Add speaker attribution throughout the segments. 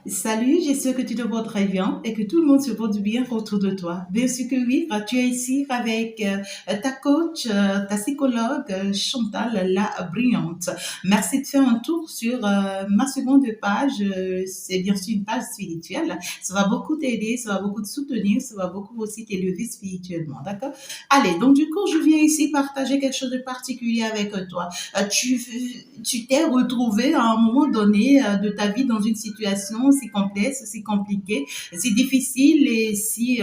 Speaker 1: Salut, j'espère que tu te portes très bien et que tout le monde se porte bien autour de toi. Bien sûr que oui, tu es ici avec ta coach, ta psychologue Chantal la Brillante. Merci de faire un tour sur ma seconde page. C'est bien sûr une page spirituelle. Ça va beaucoup t'aider, ça va beaucoup te soutenir, ça va beaucoup aussi t'élever spirituellement, d'accord? Allez, donc du coup, je viens ici partager quelque chose de particulier avec toi. Tu t'es retrouvé à un moment donné de ta vie dans une situation si complexe, si compliquée, si difficile et si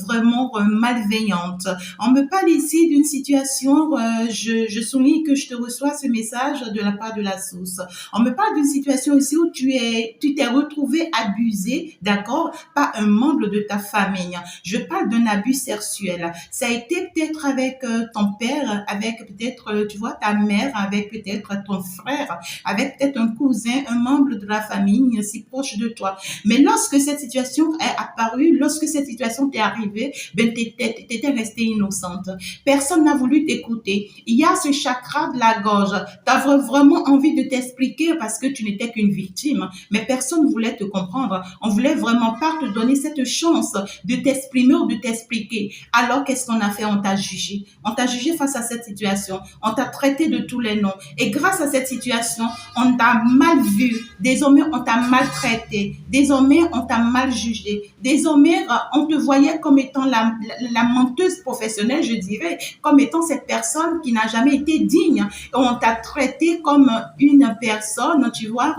Speaker 1: vraiment malveillante. On me parle ici d'une situation, je souligne que je te reçois ce message de la part de la source. On me parle d'une situation ici où tu t'es retrouvé abusé, d'accord, par un membre de ta famille. Je parle d'un abus sexuel. Ça a été peut-être avec ton père, avec peut-être, tu vois, ta mère, avec peut-être ton frère, avec peut-être un cousin, un membre de la famille si proche de toi. Mais lorsque cette situation est apparue, lorsque cette situation t'est arrivée, ben t'étais restée innocente. Personne n'a voulu t'écouter. Il y a ce chakra de la gorge. Tu as vraiment envie de t'expliquer parce que tu n'étais qu'une victime, mais personne ne voulait te comprendre. On voulait vraiment pas te donner cette chance de t'exprimer ou de t'expliquer. Alors, qu'est-ce qu'on a fait? On t'a jugé. On t'a jugé face à cette situation. On t'a traité de tous les noms. Et grâce à cette situation, on t'a mal vu. Désormais, on t'a maltraité. Désormais, on t'a mal jugé. Désormais, on te voyait comme étant la menteuse professionnelle, je dirais, comme étant cette personne qui n'a jamais été digne. Et on t'a traité comme une personne, tu vois,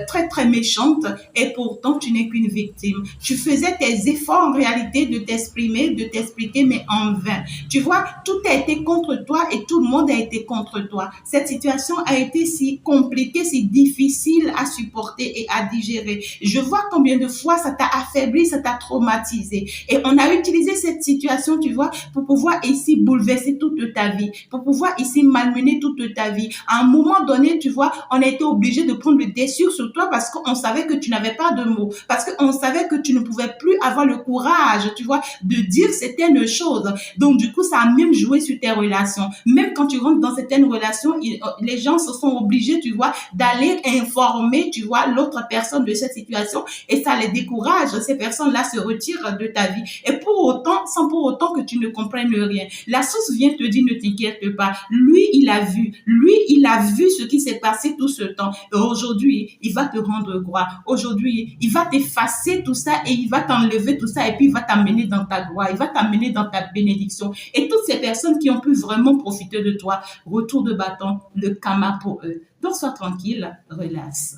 Speaker 1: très, très méchante. Et pourtant, tu n'es qu'une victime. Tu faisais tes efforts en réalité de t'exprimer, de t'expliquer, mais en vain. Tu vois, tout a été contre toi et tout le monde a été contre toi. Cette situation a été si compliquée, si difficile à supporter et à digérer. Je vois combien de fois ça t'a affaibli, ça t'a traumatisé. Et on a utilisé cette situation, tu vois, pour pouvoir ici bouleverser toute ta vie, pour pouvoir ici malmener toute ta vie. À un moment donné, tu vois, on a été obligé de prendre le dessus sur toi parce qu'on savait que tu n'avais pas de mots, parce qu'on savait que tu ne pouvais plus avoir le courage, tu vois, de dire certaines choses. Donc, du coup, ça a même joué sur tes relations. Même quand tu rentres dans certaines relations, les gens se sont obligés, tu vois, d'aller informer, tu vois, l'autre personne de cette situation et ça les décourage. Ces personnes-là se retirent de ta vie. Et pour autant, sans pour autant que tu ne comprennes rien. La source vient te dire, ne t'inquiète pas. Lui, il a vu ce qui s'est passé tout ce temps. Et aujourd'hui, il va te rendre gloire. Aujourd'hui, il va t'effacer tout ça et il va t'enlever tout ça et puis il va t'amener dans ta gloire. Il va t'amener dans ta bénédiction. Et toutes ces personnes qui ont pu vraiment profiter de toi, retour de bâton, le karma pour eux. Donc, sois tranquille, relax.